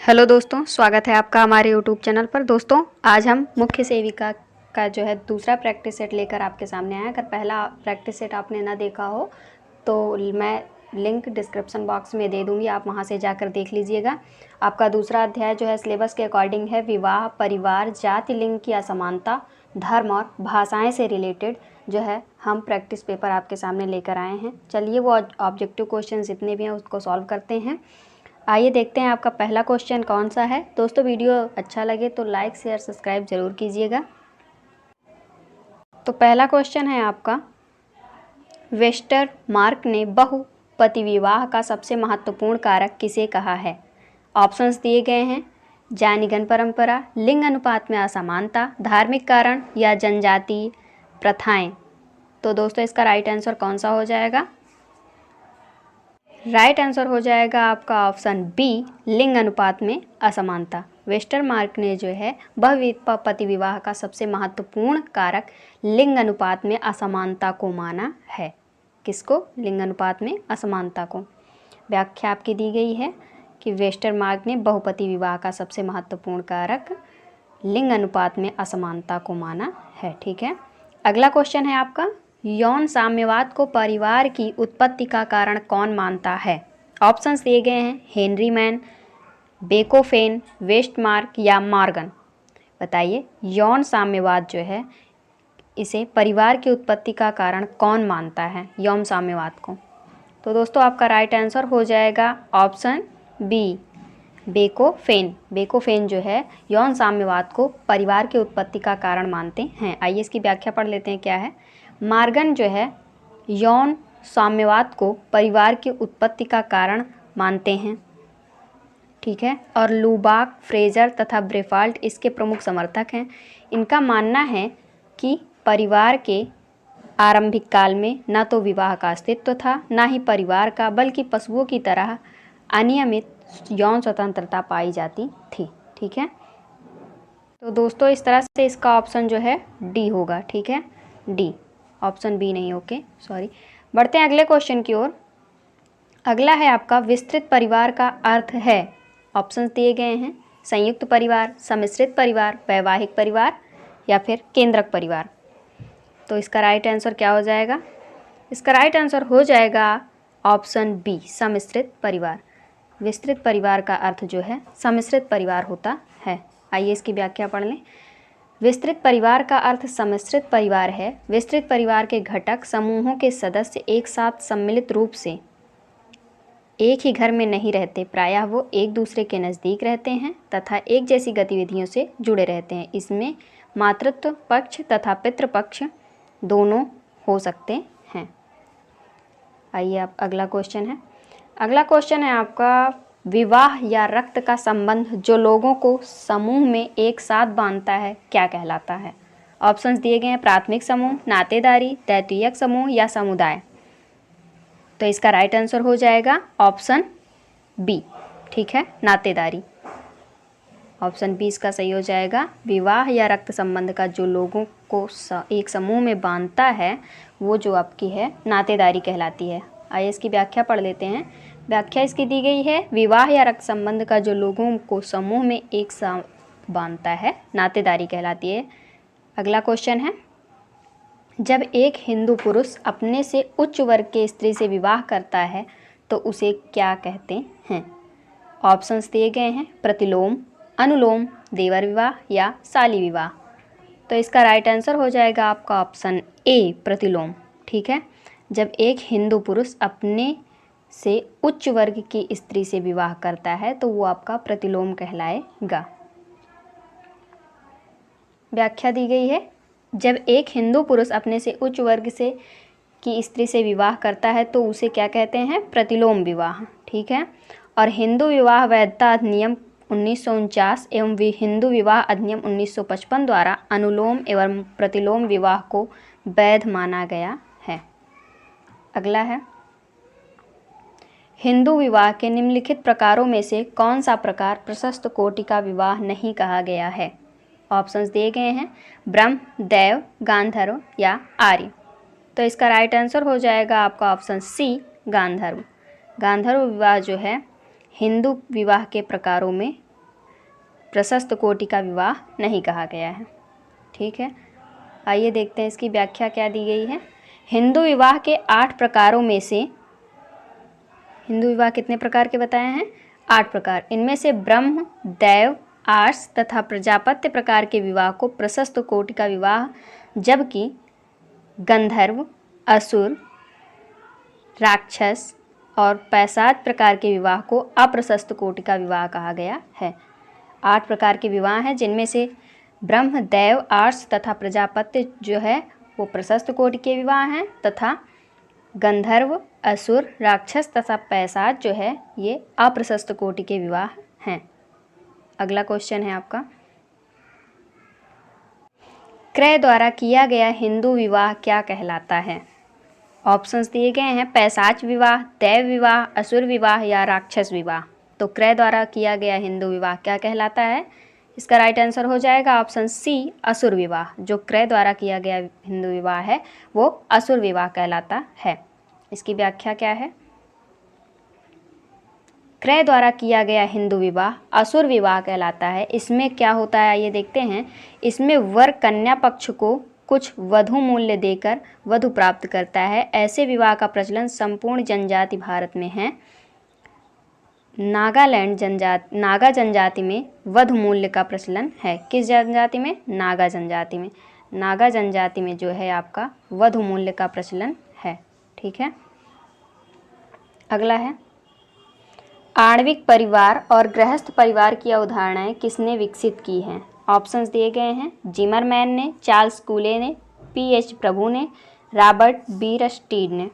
Hello दोस्तों, स्वागत है आपका हमारे यूट्यूब चैनल पर। दोस्तों, आज हम मुख्य सेविका का जो है दूसरा प्रैक्टिस सेट लेकर आपके सामने आए। अगर पहला प्रैक्टिस सेट आपने ना देखा हो तो मैं लिंक डिस्क्रिप्शन बॉक्स में दे दूंगी, आप वहां से जाकर देख लीजिएगा। आपका दूसरा अध्याय जो है सिलेबस के अकॉर्डिंग है विवाह, परिवार, जाति, लिंग की असमानता, धर्म और भाषाएँ से रिलेटेड जो है हम प्रैक्टिस पेपर आपके सामने लेकर आए हैं। चलिए वो ऑब्जेक्टिव क्वेश्चन जितने भी हैं उसको सॉल्व करते हैं। आइए देखते हैं आपका पहला क्वेश्चन कौन सा है। दोस्तों, वीडियो अच्छा लगे तो लाइक शेयर सब्सक्राइब जरूर कीजिएगा। तो पहला क्वेश्चन है आपका, वेस्टरमार्क ने बहुपति विवाह का सबसे महत्वपूर्ण कारक किसे कहा है? ऑप्शंस दिए गए हैं, जातिगत परंपरा, लिंग अनुपात में असमानता, धार्मिक कारण या जनजातीय प्रथाएं। तो दोस्तों, इसका राइट आंसर कौन सा हो जाएगा? राइट आंसर हो जाएगा आपका ऑप्शन बी, लिंग अनुपात में असमानता। वेस्टरमार्क ने जो है बहुपति विवाह का सबसे महत्वपूर्ण कारक लिंग अनुपात में असमानता को माना है। किसको? लिंग अनुपात में असमानता को। व्याख्या आपकी दी गई है कि वेस्टरमार्क ने बहुपति विवाह का सबसे महत्वपूर्ण कारक लिंग अनुपात में असमानता को माना है। ठीक है, अगला क्वेश्चन है आपका, यौन साम्यवाद को परिवार की उत्पत्ति का कारण कौन मानता है? ऑप्शंस दिए गए हैं, हेनरी मैन, बेकोफेन, वेस्टमार्क या मॉर्गन। बताइए, यौन साम्यवाद जो है इसे परिवार की उत्पत्ति का कारण कौन मानता है, यौन साम्यवाद को? तो दोस्तों, आपका राइट आंसर हो जाएगा ऑप्शन बी, बेकोफेन। बेकोफेन जो है यौन साम्यवाद को परिवार की उत्पत्ति का कारण मानते हैं। आइए इसकी व्याख्या पढ़ लेते हैं क्या है। मॉर्गन जो है यौन साम्यवाद को परिवार की उत्पत्ति का कारण मानते हैं। ठीक है, और लुबाक, फ्रेजर तथा ब्रेफाल्ट इसके प्रमुख समर्थक हैं। इनका मानना है कि परिवार के आरंभिक काल में न तो विवाह का अस्तित्व था, न ही परिवार का, बल्कि पशुओं की तरह अनियमित यौन स्वतंत्रता पाई जाती थी। ठीक है, तो दोस्तों इस तरह से इसका ऑप्शन जो है डी होगा। ठीक है, डी, ऑप्शन बी नहीं, ओके सॉरी। बढ़ते हैं अगले क्वेश्चन की ओर। अगला है आपका, विस्तृत परिवार का अर्थ है। ऑप्शंस दिए गए हैं, संयुक्त परिवार, सम्मिश्रित परिवार, वैवाहिक परिवार या फिर केंद्रक परिवार। तो इसका राइट आंसर क्या हो जाएगा? इसका राइट आंसर हो जाएगा ऑप्शन बी, सम्मिश्रित परिवार। विस्तृत परिवार का अर्थ जो है सम्मिश्रित परिवार होता है। आइए इसकी व्याख्या पढ़ लें। विस्तृत परिवार का अर्थ सम्मिश्रित परिवार है। विस्तृत परिवार के घटक समूहों के सदस्य एक साथ सम्मिलित रूप से एक ही घर में नहीं रहते, प्रायः वो एक दूसरे के नज़दीक रहते हैं तथा एक जैसी गतिविधियों से जुड़े रहते हैं। इसमें मातृत्व पक्ष तथा पितृपक्ष दोनों हो सकते हैं। आइए आप अगला क्वेश्चन है। अगला क्वेश्चन है आपका, विवाह या रक्त का संबंध जो लोगों को समूह में एक साथ बांधता है क्या कहलाता है? ऑप्शंस दिए गए हैं, प्राथमिक समूह, नातेदारी, तैतृयक समूह या समुदाय। तो इसका राइट आंसर हो जाएगा ऑप्शन बी। ठीक है, नातेदारी। ऑप्शन बी इसका सही हो जाएगा। विवाह या रक्त संबंध का जो लोगों को एक समूह में बांधता है वो जो आपकी है नातेदारी कहलाती है। आइए इसकी व्याख्या पढ़ लेते हैं। व्याख्या इसकी दी गई है, विवाह या रक्त संबंध का जो लोगों को समूह में एक साथ बांधता है नातेदारी कहलाती है। अगला क्वेश्चन है, जब एक हिंदू पुरुष अपने से उच्च वर्ग के स्त्री से विवाह करता है तो उसे क्या कहते हैं? ऑप्शंस दिए गए हैं, प्रतिलोम, अनुलोम, देवर विवाह या शाली विवाह। तो इसका राइट आंसर हो जाएगा आपका ऑप्शन ए, प्रतिलोम। ठीक है, जब एक हिंदू पुरुष अपने से उच्च वर्ग की स्त्री से विवाह करता है तो वो आपका प्रतिलोम कहलाएगा। व्याख्या दी गई है, जब एक हिंदू पुरुष अपने से उच्च वर्ग से की स्त्री से विवाह करता है तो उसे क्या कहते हैं? प्रतिलोम विवाह। ठीक है, और हिंदू विवाह वैधता अधिनियम 1949 एवं हिंदू विवाह अधिनियम 1955 द्वारा अनुलोम एवं प्रतिलोम विवाह को वैध माना गया है। अगला है, हिंदू विवाह के निम्नलिखित प्रकारों में से कौन सा प्रकार प्रशस्त कोटि का विवाह नहीं कहा गया है? ऑप्शंस दिए गए हैं, ब्रह्म, दैव, गांधर्व या आर्य। तो इसका राइट आंसर हो जाएगा आपका ऑप्शन सी, गांधर्व। गांधर्व विवाह जो है हिंदू विवाह के प्रकारों में प्रशस्त कोटि का विवाह नहीं कहा गया है। ठीक है, आइए देखते हैं इसकी व्याख्या क्या दी गई है। हिंदू विवाह के 8 प्रकारों में से, हिंदू विवाह कितने प्रकार के बताए हैं? 8 प्रकार। इनमें से ब्रह्म, दैव, आर्ष तथा प्रजापत्य प्रकार के विवाह को प्रशस्त कोटि का विवाह, जबकि गंधर्व, असुर, राक्षस और पैशाच प्रकार के विवाह को अप्रशस्त कोटि का विवाह कहा गया है। 8 प्रकार के विवाह हैं, जिनमें से ब्रह्म, दैव, आर्ष तथा प्रजापत्य जो है वो प्रशस्त कोटि के विवाह हैं, तथा गंधर्व, असुर, राक्षस तथा पैशाच जो है ये अप्रशस्त कोटि के विवाह हैं। अगला क्वेश्चन है आपका, क्रय द्वारा किया गया हिंदू विवाह क्या कहलाता है? ऑप्शंस दिए गए हैं, पैशाच विवाह, दैव विवाह, असुर विवाह या राक्षस विवाह। तो क्रय द्वारा किया गया हिंदू विवाह क्या कहलाता है? इसका राइट आंसर हो जाएगा ऑप्शन सी, असुर विवाह। जो क्रय द्वारा किया गया हिंदू विवाह है वो असुर विवाह कहलाता है। इसकी व्याख्या क्या है? क्रय द्वारा किया गया हिंदू विवाह असुर विवाह कहलाता है। इसमें क्या होता है ये देखते हैं। इसमें वर कन्या पक्ष को कुछ वधु मूल्य देकर वधु प्राप्त करता है। ऐसे विवाह का प्रचलन संपूर्ण जनजाति भारत में है। नागा जनजाति में वधु मूल्य का प्रचलन है। किस जनजाति में? नागा जनजाति में। नागा जनजाति में जो है आपका वधु मूल्य का प्रचलन है। ठीक है, अगला है, आणविक परिवार और गृहस्थ परिवार की अवधारणाएं किसने विकसित की हैं? ऑप्शंस दिए गए हैं, जिमरमैन ने, चार्ल्स कूले ने, पीएच प्रभु ने, रॉबर्ट बीरस्टीड ने।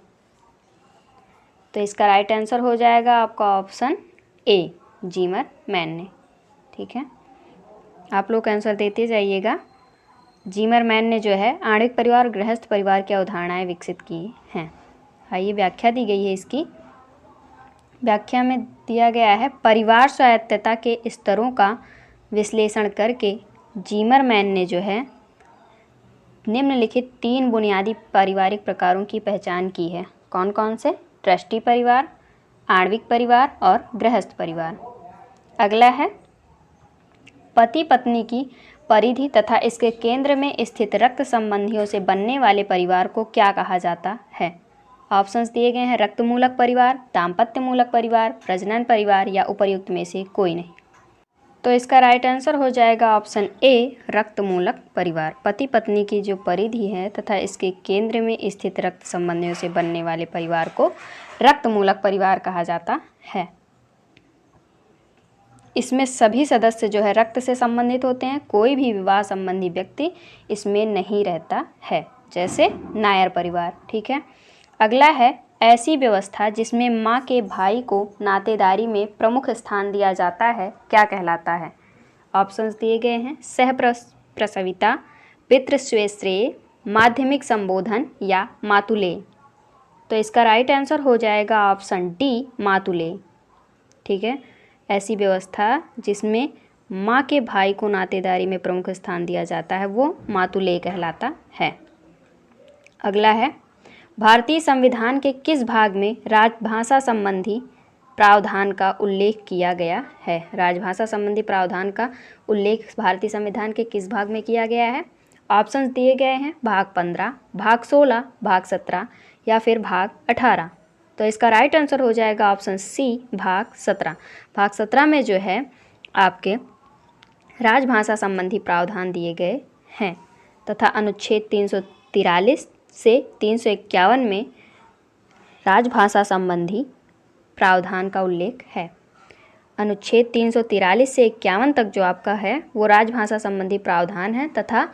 तो इसका राइट आंसर हो जाएगा आपका ऑप्शन ए, जिमरमैन ने। ठीक है, आप लोग आंसर देते जाइएगा। जिमरमैन ने जो है आणविक परिवार और गृहस्थ परिवार की अवधारणाएं विकसित की हैं। आइए व्याख्या दी गई है इसकी। व्याख्या में दिया गया है, परिवार स्वायत्तता के स्तरों का विश्लेषण करके जिमरमैन ने जो है निम्नलिखित 3 बुनियादी पारिवारिक प्रकारों की पहचान की है। कौन कौन से? ट्रस्टी परिवार, आणविक परिवार और गृहस्थ परिवार। अगला है, पति पत्नी की परिधि तथा इसके केंद्र में स्थित रक्त संबंधियों से बनने वाले परिवार को क्या कहा जाता है? ऑप्शंस दिए गए हैं, रक्त मूलक परिवार, दाम्पत्य मूलक परिवार, प्रजनन परिवार या उपर्युक्त में से कोई नहीं। तो इसका राइट आंसर हो जाएगा ऑप्शन ए, रक्त मूलक परिवार। पति पत्नी की जो परिधि है तथा इसके केंद्र में स्थित रक्त संबंधियों से बनने वाले परिवार को रक्त मूलक परिवार कहा जाता है। इसमें सभी सदस्य जो है रक्त से संबंधित होते हैं। कोई भी विवाह संबंधी व्यक्ति इसमें नहीं रहता है, जैसे नायर परिवार। ठीक है, अगला है, ऐसी व्यवस्था जिसमें माँ के भाई को नातेदारी में प्रमुख स्थान दिया जाता है क्या कहलाता है? ऑप्शंस दिए गए हैं, प्रसविता, पितृस्वेश्रेय, माध्यमिक संबोधन या मातुलेय। तो इसका राइट आंसर हो जाएगा ऑप्शन डी, मातुलेय। ठीक है, ऐसी व्यवस्था जिसमें माँ के भाई को नातेदारी में प्रमुख स्थान दिया जाता है वो मातुलेय कहलाता है। अगला है, भारतीय संविधान के किस भाग में राजभाषा संबंधी प्रावधान का उल्लेख किया गया है? राजभाषा संबंधी प्रावधान का उल्लेख भारतीय संविधान के किस भाग में किया गया है? ऑप्शंस दिए गए हैं, भाग 15, भाग 16, भाग 17 या फिर भाग 18। तो इसका राइट आंसर हो जाएगा ऑप्शन सी, भाग 17। भाग 17 में जो है आपके राजभाषा संबंधी प्रावधान दिए गए हैं तथा अनुच्छेद 343 से 351 में राजभाषा संबंधी प्रावधान का उल्लेख है। अनुच्छेद 343 से 51 तक जो आपका है वो राजभाषा संबंधी प्रावधान है तथा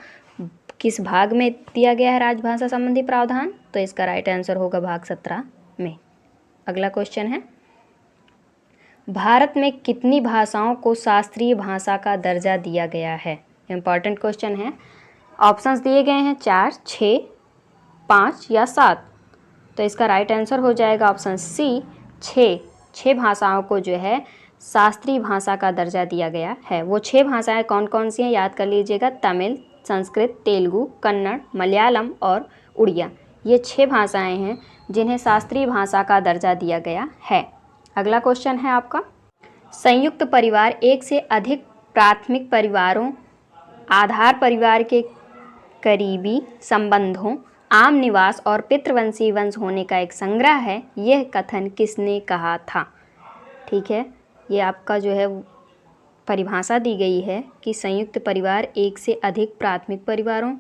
किस भाग में दिया गया है राजभाषा संबंधी प्रावधान? तो इसका राइट आंसर होगा भाग 17 में। अगला क्वेश्चन है, भारत में कितनी भाषाओं को शास्त्रीय भाषा का दर्जा दिया गया है? इम्पॉर्टेंट क्वेश्चन है। ऑप्शंस दिए गए हैं 4, 6, 5 या 7। तो इसका राइट आंसर हो जाएगा ऑप्शन सी, 6 भाषाओं को जो है शास्त्रीय भाषा का दर्जा दिया गया है। वो 6 भाषाएं कौन कौन सी हैं याद कर लीजिएगा, तमिल, संस्कृत, तेलुगु, कन्नड़, मलयालम और उड़िया। ये 6 भाषाएं हैं जिन्हें शास्त्रीय भाषा का दर्जा दिया गया है। अगला क्वेश्चन है आपका, संयुक्त परिवार एक से अधिक प्राथमिक परिवारों, आधार परिवार के करीबी संबंधों, आम निवास और पितृवंशी वंश होने का एक संग्रह है। यह कथन किसने कहा था? ठीक है, ये आपका जो है परिभाषा दी गई है कि संयुक्त परिवार एक से अधिक प्राथमिक परिवारों,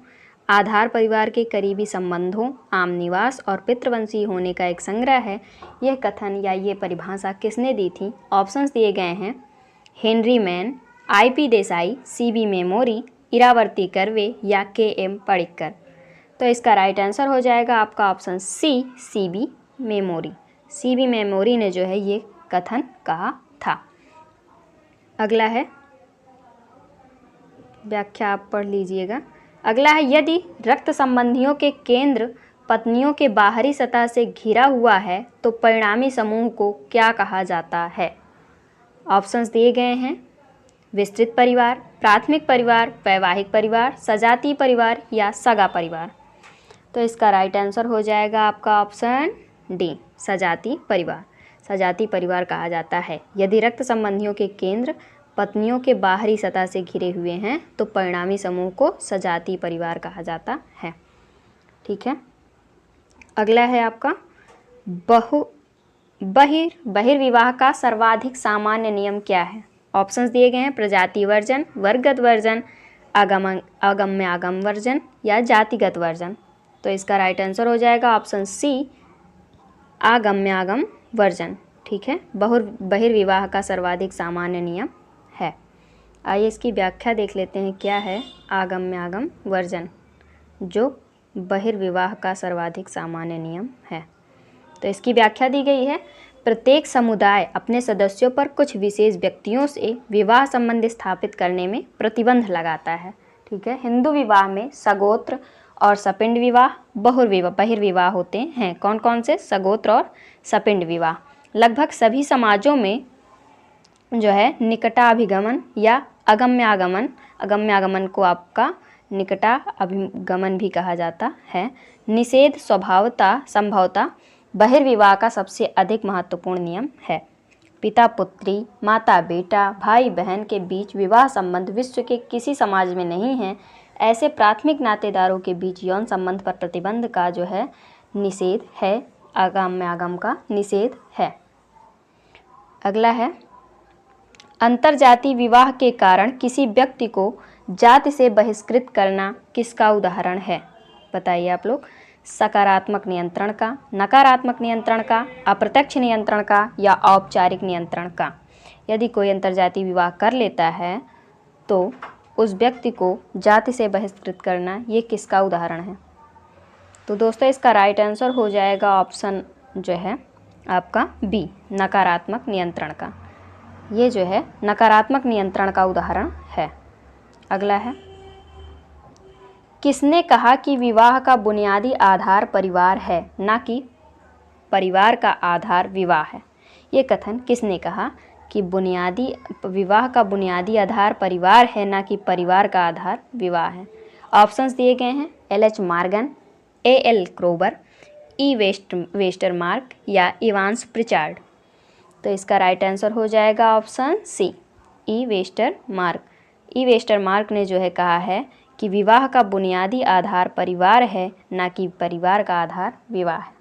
आधार परिवार के करीबी संबंधों, आम निवास और पितृवंशी होने का एक संग्रह है। यह कथन या ये परिभाषा किसने दी थी? ऑप्शंस दिए गए हैं Henry Maine, IP Desai, CB Mamoria, Iravati Karve या KM पडिक्कर। तो इसका राइट आंसर हो जाएगा आपका option C, CB Mamoria. CB Mamoria ने जो है ये कथन कहा था। अगला है, व्याख्या आप पढ़ लीजिएगा। अगला है, यदि रक्त संबंधियों के केंद्र पत्नियों के बाहरी सतह से घिरा हुआ है तो परिणामी समूह को क्या कहा जाता है? ऑप्शंस दिए गए हैं विस्तृत परिवार, प्राथमिक परिवार, वैवाहिक परिवार, सजातीय परिवार या सगा परिवार। तो इसका राइट आंसर हो जाएगा आपका ऑप्शन डी, सजातीय परिवार। सजातीय परिवार कहा जाता है यदि रक्त संबंधियों के केंद्र पत्नियों के बाहरी सतह से घिरे हुए हैं तो परिणामी समूह को सजातीय परिवार कहा जाता है। ठीक है, अगला है आपका बहिर्विवाह का सर्वाधिक सामान्य नियम क्या है? ऑप्शंस दिए गए हैं प्रजाति वर्जन, वर्गगत वर्जन, अगम्य आगम वर्जन या जातिगत वर्जन। तो इसका राइट आंसर हो जाएगा ऑप्शन सी, आगम्य आगम वर्जन। ठीक है, बहिर्विवाह का सर्वाधिक सामान्य नियम है। आइए इसकी व्याख्या देख लेते हैं क्या है आगम्य आगम वर्जन, जो बहिर्विवाह का सर्वाधिक सामान्य नियम है। तो इसकी व्याख्या दी गई है, प्रत्येक समुदाय अपने सदस्यों पर कुछ विशेष व्यक्तियों से विवाह संबंध स्थापित करने में प्रतिबंध लगाता है। ठीक है, हिंदू विवाह में सगोत्र और सपिंड विवाह, बहिर्विवाह होते हैं। कौन कौन से? सगोत्र और सपिंड विवाह। लगभग सभी समाजों में जो है निकटाभिगमन या अगम्य आगमन को आपका निकटाभिगमन भी कहा जाता है। निषेध संभवतः बहिर्विवाह का सबसे अधिक महत्वपूर्ण नियम है। पिता पुत्री, माता बेटा, भाई बहन के बीच विवाह संबंध विश्व के किसी समाज में नहीं है। ऐसे प्राथमिक नातेदारों के बीच यौन संबंध पर प्रतिबंध का जो है निषेध है, आगम्य आगम का निषेध है। अगला है, अंतरजातीय विवाह के कारण किसी व्यक्ति को जाति से बहिष्कृत करना किसका उदाहरण है? बताइए आप लोग। सकारात्मक नियंत्रण का, नकारात्मक नियंत्रण का, अप्रत्यक्ष नियंत्रण का या औपचारिक नियंत्रण का। यदि कोई अंतरजातीय विवाह कर लेता है तो उस व्यक्ति को जाति से बहिष्कृत करना, ये किसका उदाहरण है? तो दोस्तों इसका राइट आंसर हो जाएगा ऑप्शन जो है आपका बी, नकारात्मक नियंत्रण का। ये जो है नकारात्मक नियंत्रण का उदाहरण है। अगला है, किसने कहा कि विवाह का बुनियादी आधार परिवार है, ना कि परिवार का आधार विवाह है? ये कथन किसने कहा कि विवाह का बुनियादी आधार परिवार है, ना कि परिवार का आधार विवाह है? ऑप्शंस दिए गए हैं LH Morgan, AL Kroeber, E Westermarck या इवांस प्रिचार्ड। तो इसका राइट आंसर हो जाएगा option C, E Westermarck. E Westermarck ने जो है कहा है कि विवाह का बुनियादी आधार परिवार है, ना कि परिवार का आधार विवाह है।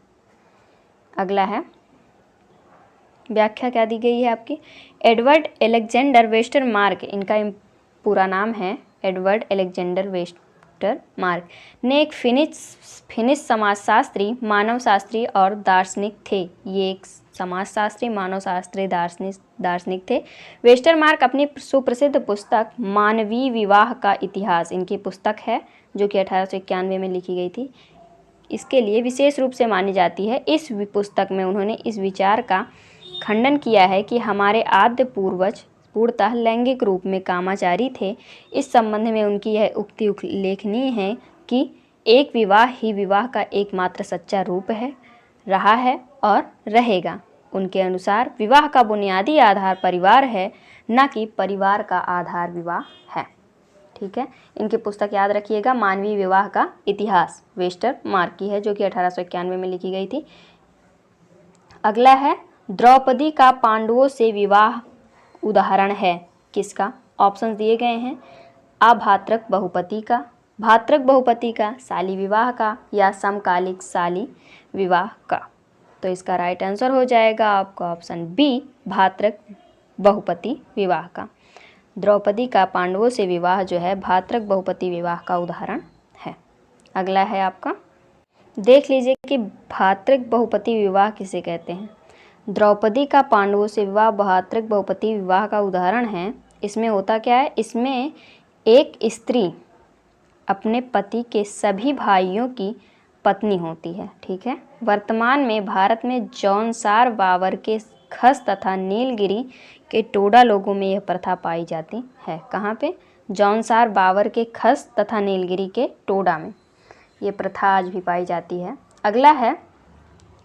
अगला है, व्याख्या क्या दी गई है आपकी? एडवर्ड एलेक्जेंडर वेस्टरमार्क, इनका पूरा नाम है एडवर्ड एलेक्जेंडर वेस्टरमार्क, ने एक फिनिश समाजशास्त्री, मानवशास्त्री और दार्शनिक थे। ये एक समाजशास्त्री, मानवशास्त्री, दार्शनिक थे। वेस्टरमार्क अपनी सुप्रसिद्ध पुस्तक मानवीय विवाह का इतिहास, इनकी पुस्तक है जो कि 1891 में लिखी गई थी, इसके लिए विशेष रूप से मानी जाती है। इस पुस्तक में उन्होंने इस विचार का खंडन किया है कि हमारे आद्य पूर्वज पूर्णतः लैंगिक रूप में कामाचारी थे। इस संबंध में उनकी यह उक्ति उल्लेखनीय है कि एक विवाह ही विवाह का एकमात्र सच्चा रूप है, रहा है और रहेगा। उनके अनुसार विवाह का बुनियादी आधार परिवार है, न कि परिवार का आधार विवाह है। ठीक है, इनकी पुस्तक याद रखिएगा, मानवीय विवाह का इतिहास, वेस्टरमार्क की है, जो कि 1891 में लिखी गई थी। अगला है, द्रौपदी का पांडवों से विवाह उदाहरण है, किसका? ऑप्शन दिए गए हैं अभात्रक बहुपति का, भात्रक बहुपति का, शाली विवाह का या समकालिक शाली विवाह का। तो इसका राइट आंसर हो जाएगा आपका ऑप्शन बी, भात्रक बहुपति विवाह का। द्रौपदी का पांडवों से विवाह जो है भात्रक बहुपति विवाह का उदाहरण है। अगला है आपका, देख लीजिए कि भात्रक बहुपति विवाह किसे कहते हैं। द्रौपदी का पांडवों से विवाह भात्रक बहुपति विवाह का उदाहरण है। इसमें होता क्या है, इसमें एक स्त्री अपने पति के सभी भाइयों की पत्नी होती है। ठीक है, वर्तमान में भारत में जौनसार, बाबर के खस तथा नीलगिरी के टोडा लोगों में यह प्रथा पाई जाती है। कहाँ पे? जौनसार, बाबर के खस तथा नीलगिरी के टोडा में ये प्रथा आज भी पाई जाती है। अगला है,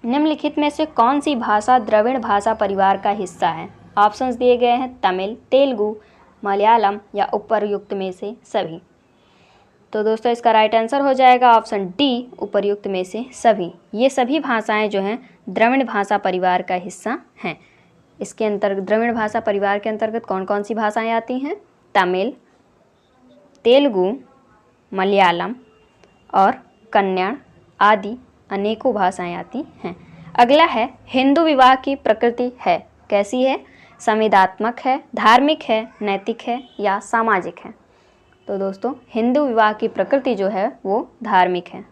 निम्नलिखित में से कौन सी भाषा द्रविड़ भाषा परिवार का हिस्सा है। ऑप्शंस दिए गए हैं तमिल, तेलुगु, मलयालम या उपर्युक्त में से सभी। तो दोस्तों इसका राइट आंसर हो जाएगा ऑप्शन डी, उपर्युक्त में से सभी। ये सभी भाषाएं जो हैं द्रविड़ भाषा परिवार का हिस्सा हैं। इसके अंतर्गत द्रविड़ भाषा परिवार के अंतर्गत कौन कौन सी भाषाएं आती हैं? तमिल, तेलुगु, मलयालम और कन्नड़ आदि अनेकों भाषाएं आती हैं। अगला है, हिंदू विवाह की प्रकृति है कैसी है? संविदात्मक है, धार्मिक है, नैतिक है या सामाजिक है। तो दोस्तों हिंदू विवाह की प्रकृति जो है वो धार्मिक है।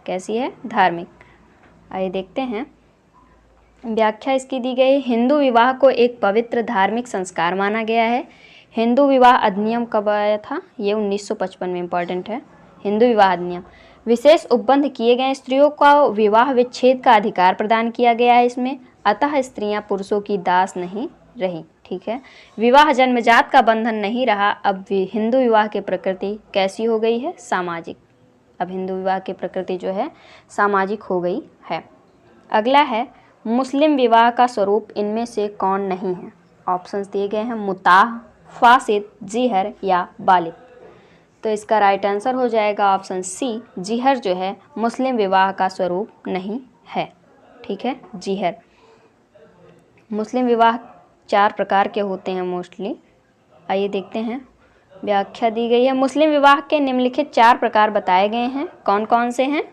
कैसी है? धार्मिक। आइए देखते हैं, व्याख्या इसकी दी गई। हिंदू विवाह को एक पवित्र धार्मिक संस्कार माना गया है। हिंदू विवाह अधिनियम कब आया था? ये 1955 में इम्पॉर्टेंट है। हिंदू विवाह अधिनियम, विशेष उपबंध किए गए स्त्रियों को विवाह विच्छेद का अधिकार प्रदान किया गया है इसमें, अतः स्त्रियां पुरुषों की दास नहीं रही। ठीक है, विवाह जन्मजात का बंधन नहीं रहा। अब हिंदू विवाह की प्रकृति कैसी हो गई है? सामाजिक। अब हिंदू विवाह की प्रकृति जो है सामाजिक हो गई है। अगला है, मुस्लिम विवाह का स्वरूप इनमें से कौन नहीं है? ऑप्शंस दिए गए हैं मुताह, फासिद, जिहर या बालिग। तो इसका राइट आंसर हो जाएगा ऑप्शन सी, जिहर जो है मुस्लिम विवाह का स्वरूप नहीं है। ठीक है, जिहर। मुस्लिम विवाह 4 प्रकार के होते हैं मोस्टली। आइए देखते हैं, व्याख्या दी गई है। मुस्लिम विवाह के निम्नलिखित 4 प्रकार बताए गए हैं। कौन कौन से हैं?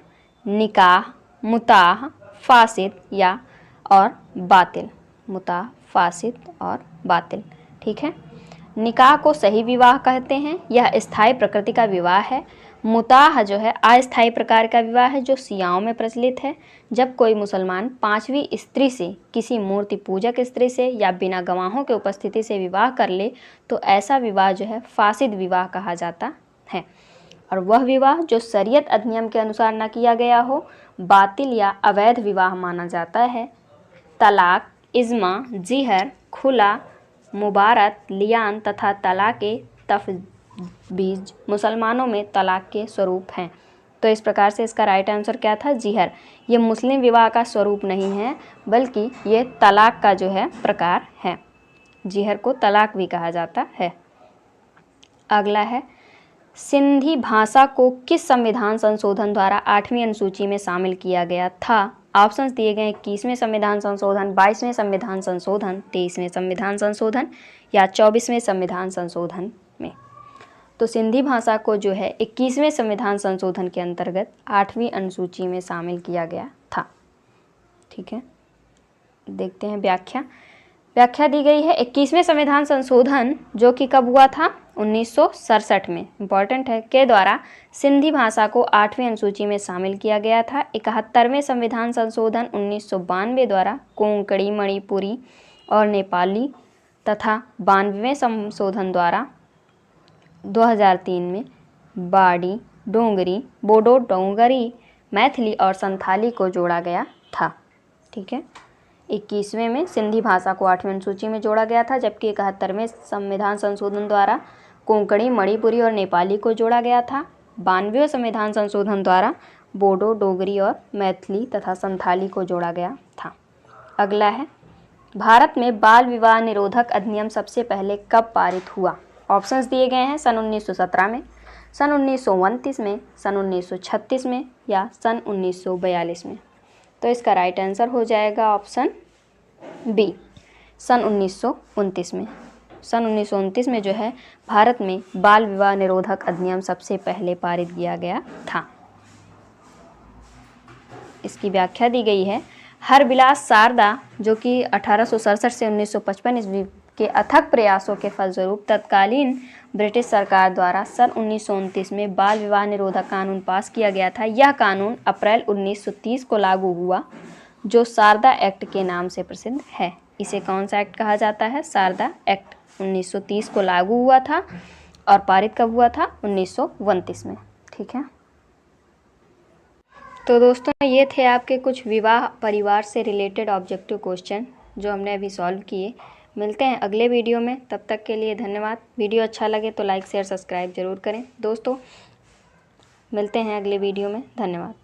निकाह, मुताह, फासिद या और बातिल। मुताह, फासिद और बातिल। ठीक है, निकाह को सही विवाह कहते हैं। यह स्थायी प्रकृति का विवाह है। मुताह जो है अस्थायी प्रकार का विवाह है जो शियाओं में प्रचलित है। जब कोई मुसलमान 5वीं स्त्री से, किसी मूर्ति पूजक स्त्री से या बिना गवाहों के उपस्थिति से विवाह कर ले तो ऐसा विवाह जो है फासिद विवाह कहा जाता है। और वह विवाह जो शरीयत अधिनियम के अनुसार न किया गया हो बातिल या अवैध विवाह माना जाता है। तलाक, इज्मा, जिहर, खुला, मुबारत, लियान तथा तलाक तफवीज मुसलमानों में तलाक के स्वरूप हैं। तो इस प्रकार से इसका राइट आंसर क्या था? जिहर। ये मुस्लिम विवाह का स्वरूप नहीं है बल्कि ये तलाक का जो है प्रकार है। जिहर को तलाक भी कहा जाता है। अगला है, सिंधी भाषा को किस संविधान संशोधन द्वारा 8वीं अनुसूची में शामिल किया गया था? ऑप्शंस दिए गए 21वें संविधान संशोधन, 22वें संविधान संशोधन, 23वें संविधान संशोधन या 24वें संविधान संशोधन में। तो सिंधी भाषा को जो है 21वें संविधान संशोधन के अंतर्गत 8वीं अनुसूची में शामिल किया गया था। ठीक है, देखते हैं व्याख्या। व्याख्या दी गई है 21वें संविधान संशोधन जो कि कब हुआ था? 1967 में, इम्पॉर्टेंट है, के द्वारा सिंधी भाषा को 8वीं अनुसूची में शामिल किया गया था। 71वें संविधान संशोधन 1992 द्वारा कोंकणी, मणिपुरी और नेपाली तथा 92वें संशोधन द्वारा 2003 में बाड़ी, डोंगरी, बोडो डोंगरी, मैथिली और संथाली को जोड़ा गया था। ठीक है, 21वें में सिंधी भाषा को 8वीं अनुसूची में जोड़ा गया था, जबकि 71वें संविधान संशोधन द्वारा कोंकणी, मणिपुरी और नेपाली को जोड़ा गया था। 92वें संविधान संशोधन द्वारा बोडो, डोगरी और मैथिली तथा संथाली को जोड़ा गया था। अगला है, भारत में बाल विवाह निरोधक अधिनियम सबसे पहले कब पारित हुआ? ऑप्शंस दिए गए हैं सन 1917 में, सन 1929 में, सन 1936 में या सन 1942 में। तो इसका राइट आंसर हो जाएगा ऑप्शन बी, सन 1929 में। सन 1929 में जो है भारत में बाल विवाह निरोधक अधिनियम सबसे पहले पारित किया गया था। इसकी व्याख्या दी गई है। हरबिलास शारदा जो कि 1867 से 1955 ईस्वी के अथक प्रयासों के फलस्वरूप तत्कालीन ब्रिटिश सरकार द्वारा सन 1929 में बाल विवाह निरोधक कानून पास किया गया था। यह कानून अप्रैल 1930 को लागू हुआ, जो शारदा एक्ट के नाम से प्रसिद्ध है। इसे कौन सा एक्ट कहा जाता है? शारदा एक्ट 1930 को लागू हुआ था और पारित कब हुआ था? 1929 में। ठीक है, तो दोस्तों ये थे आपके कुछ विवाह परिवार से रिलेटेड ऑब्जेक्टिव क्वेश्चन जो हमने अभी सॉल्व किए। मिलते हैं अगले वीडियो में, तब तक के लिए धन्यवाद। वीडियो अच्छा लगे तो लाइक शेयर सब्सक्राइब जरूर करें दोस्तों। मिलते हैं अगले वीडियो में, धन्यवाद।